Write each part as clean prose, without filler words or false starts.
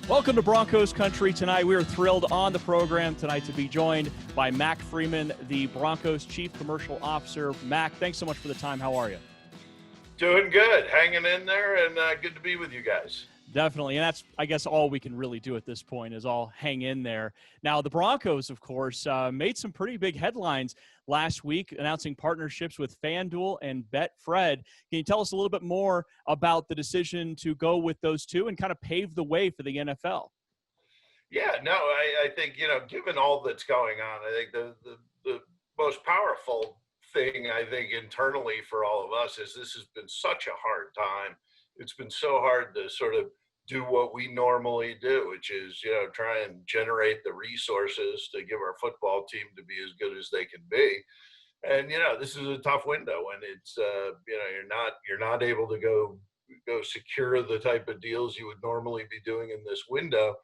Welcome to Broncos Country Tonight. We are thrilled on the program tonight to be joined by Mac Freeman, the Broncos Chief Commercial Officer. Mac, thanks so much for the time. How are you? Doing good, hanging in there, and good to be with you guys. Definitely, and that's, I guess, all we can really do at this point is all hang in there. Now, the Broncos, of course, made some pretty big headlines last week, announcing partnerships with FanDuel and Betfred. Can you tell us a little bit more about the decision to go with those two and kind of pave the way for the NFL? Yeah, no, I think, given all that's going on, I think the most powerful thing, I think, internally for all of us is this has been such a hard time. It's been so hard to sort of do what we normally do, which is, try and generate the resources to give our football team to be as good as they can be. And, this is a tough window when it's, you're not able to go secure the type of deals you would normally be doing in this window.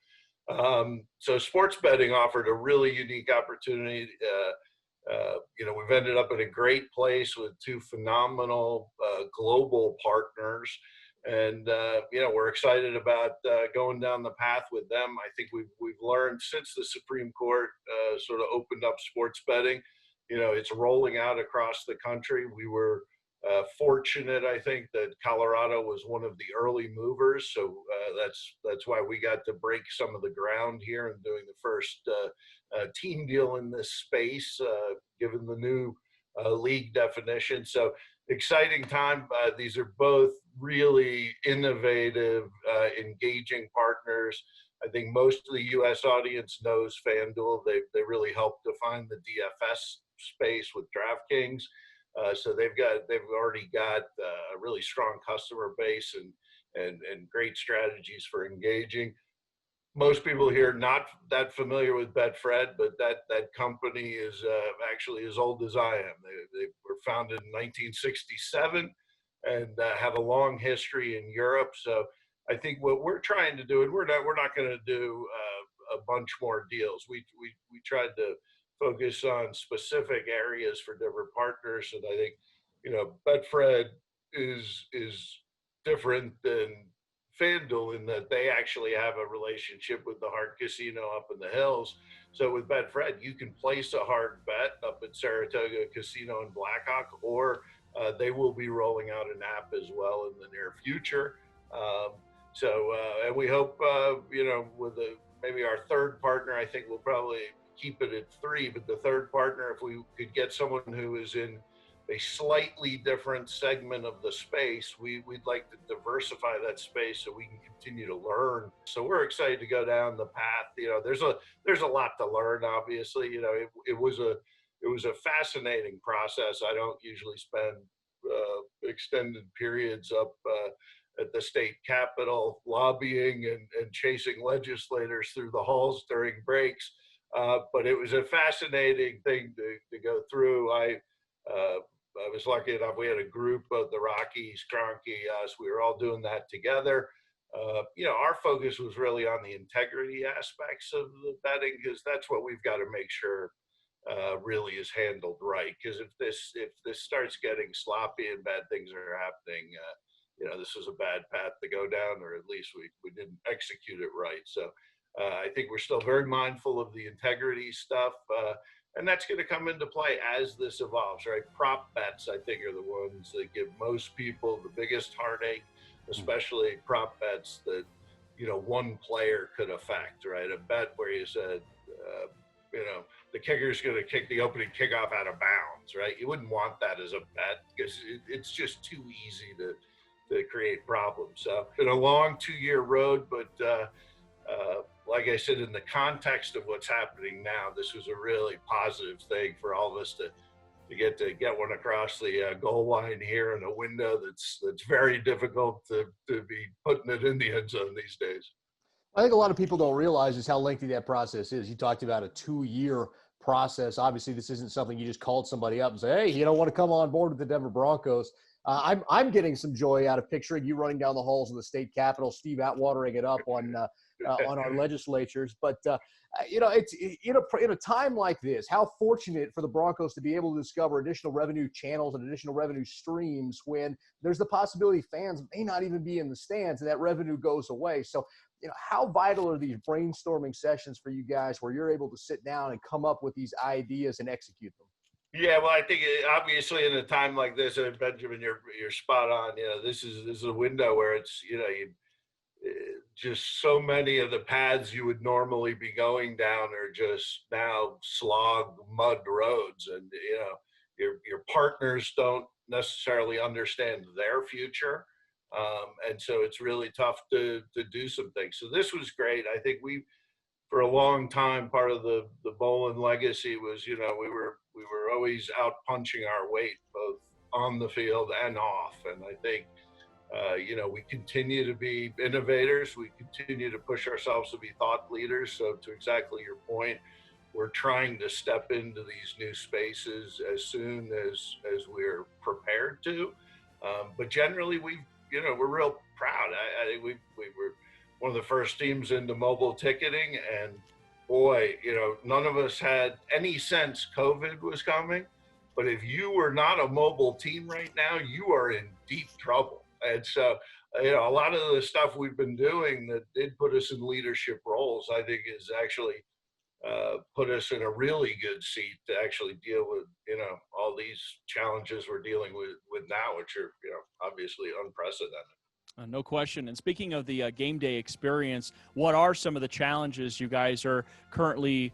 So sports betting offered a really unique opportunity. We've ended up in a great place with two phenomenal global partners. And, we're excited about going down the path with them. I think we've learned since the Supreme Court sort of opened up sports betting, it's rolling out across the country. We were fortunate, I think, that Colorado was one of the early movers. So that's why we got to break some of the ground here and doing the first team deal in this space, given the new league definition. So exciting time. These are both really innovative, engaging partners. I think most of the U.S. audience knows FanDuel. They really helped define the DFS space with DraftKings. So they've already got a really strong customer base and great strategies for engaging. Most people here not that familiar with Betfred, but that company is actually as old as I am. They were founded in 1967 and have a long history in Europe. So I think what we're trying to do, and we're not going to do a bunch more deals. We tried to focus on specific areas for different partners, and I think Betfred is different than FanDuel in that they actually have a relationship with the Hard Casino up in the hills. So with Betfred, you can place a hard bet up at Saratoga Casino in Blackhawk, or they will be rolling out an app as well in the near future. And we hope, with maybe our third partner, I think we'll probably keep it at 3, but the third partner, if we could get someone who is in a slightly different segment of the space, we'd like to diversify that space so we can continue to learn. So we're excited to go down the path. There's a lot to learn, obviously. It was a fascinating process. I don't usually spend extended periods up at the state capitol lobbying and chasing legislators through the halls during breaks. But it was a fascinating thing to go through. I was lucky enough, we had a group of the Rockies, Kroenke, us, we were all doing that together. Our focus was really on the integrity aspects of the betting, because that's what we've got to make sure really is handled right. Because if this starts getting sloppy and bad things are happening, this was a bad path to go down, or at least we didn't execute it right. So I think we're still very mindful of the integrity stuff. And that's going to come into play as this evolves, right? Prop bets, I think, are the ones that give most people the biggest heartache, especially prop bets that, one player could affect, right? A bet where you said, the kicker's going to kick the opening kickoff out of bounds, right? You wouldn't want that as a bet because it's just too easy to create problems. So it's been a long 2-year road, but like I said, in the context of what's happening now, this was a really positive thing for all of us to get one across the goal line here in a window that's very difficult to be putting it in the end zone these days. I think a lot of people don't realize is how lengthy that process is. You talked about a 2-year process. Obviously, this isn't something you just called somebody up and say, hey, you don't want to come on board with the Denver Broncos. I'm getting some joy out of picturing you running down the halls of the state capitol, Steve Atwatering it up on our legislatures. But it's in a time like this, how fortunate for the Broncos to be able to discover additional revenue channels and additional revenue streams when there's the possibility fans may not even be in the stands and that revenue goes away. So how vital are these brainstorming sessions for you guys where you're able to sit down and come up with these ideas and execute them? Yeah, well, I think obviously in a time like this, and Benjamin, you're spot on. This is a window where it's just so many of the paths you would normally be going down are just now slog mud roads, and your partners don't necessarily understand their future, and so it's really tough to do some things. So this was great. I think for a long time, part of the Bolin legacy was, we were always out punching our weight, both on the field and off. And I think, we continue to be innovators. We continue to push ourselves to be thought leaders. So to exactly your point, we're trying to step into these new spaces as soon as we're prepared to. But generally, we're real proud. I think we were one of the first teams into mobile ticketing, and boy, none of us had any sense COVID was coming. But if you were not a mobile team right now, you are in deep trouble. And so, a lot of the stuff we've been doing that did put us in leadership roles, I think, is actually put us in a really good seat to actually deal with, all these challenges we're dealing with now, which are, obviously unprecedented. No question. And speaking of the game day experience, what are some of the challenges you guys are currently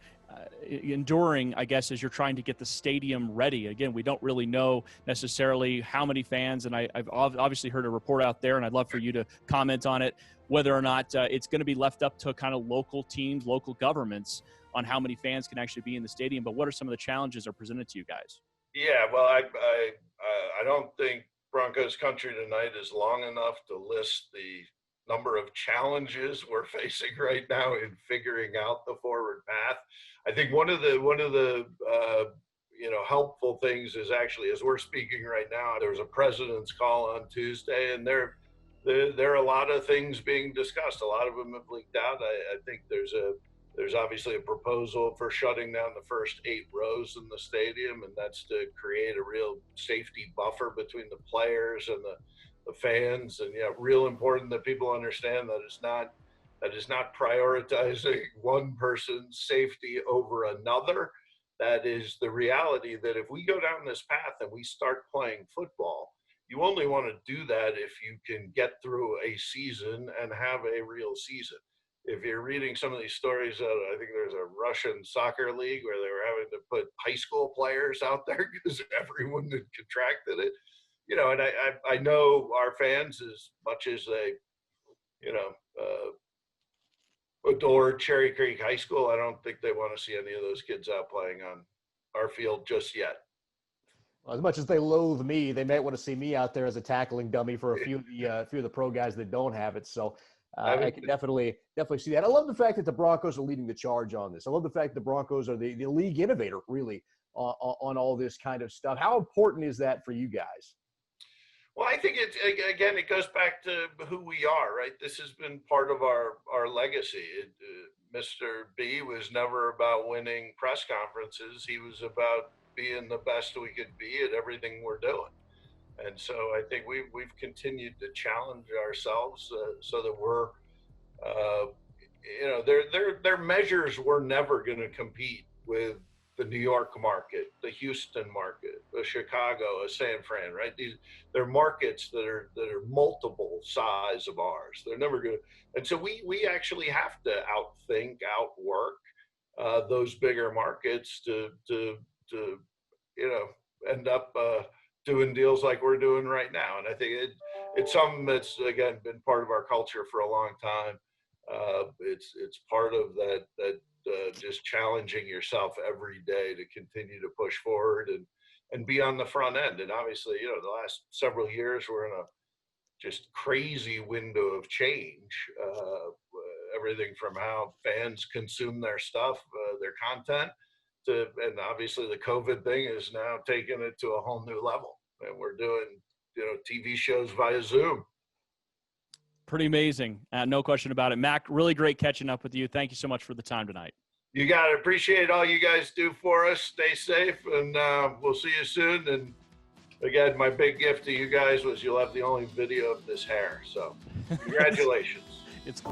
enduring, I guess, as you're trying to get the stadium ready? Again, we don't really know necessarily how many fans, and I've obviously heard a report out there, and I'd love for you to comment on it, whether or not it's going to be left up to kind of local teams, local governments on how many fans can actually be in the stadium. But what are some of the challenges that are presented to you guys? Yeah, well, I don't think Broncos Country Tonight is long enough to list the number of challenges we're facing right now in figuring out the forward path. I think one of the helpful things is actually, as we're speaking right now, there was a president's call on Tuesday, and there are a lot of things being discussed. A lot of them have leaked out. I think there's obviously a proposal for shutting down the first 8 rows in the stadium, and that's to create a real safety buffer between the players and the fans. And real important that people understand that is not prioritizing one person's safety over another. That is the reality that if we go down this path and we start playing football, you only want to do that if you can get through a season and have a real season. If you're reading some of these stories, I think there's a Russian soccer league where they were having to put high school players out there because everyone had contracted it. And I know our fans, as much as they, adore Cherry Creek High School, I don't think they want to see any of those kids out playing on our field just yet. Well, as much as they loathe me, they might want to see me out there as a tackling dummy for a few of the pro guys that don't have it. So I can definitely see that. I love the fact that the Broncos are leading the charge on this. I love the fact that the Broncos are the league innovator, really, on all this kind of stuff. How important is that for you guys? Well, I think it goes back to who we are, right? This has been part of our legacy. Mr. B was never about winning press conferences. He was about being the best we could be at everything we're doing. And so I think we've continued to challenge ourselves so that we're, their measures were never going to compete with the New York market, the Houston market, the Chicago, a San Fran, right? They're markets that are multiple size of ours. They're never going to, and so we actually have to outwork those bigger markets to end up doing deals like we're doing right now. And I think it's something that's, again, been part of our culture for a long time. It's part of that just challenging yourself every day to continue to push forward and be on the front end. And obviously, the last several years we're in a just crazy window of change. Everything from how fans consume their stuff, their content, and obviously the COVID thing is now taking it to a whole new level. And we're doing, TV shows via Zoom. Pretty amazing. No question about it. Mac, really great catching up with you. Thank you so much for the time tonight. You got it. Appreciate all you guys do for us. Stay safe, and we'll see you soon. And again, my big gift to you guys was you'll have the only video of this hair. So congratulations. It's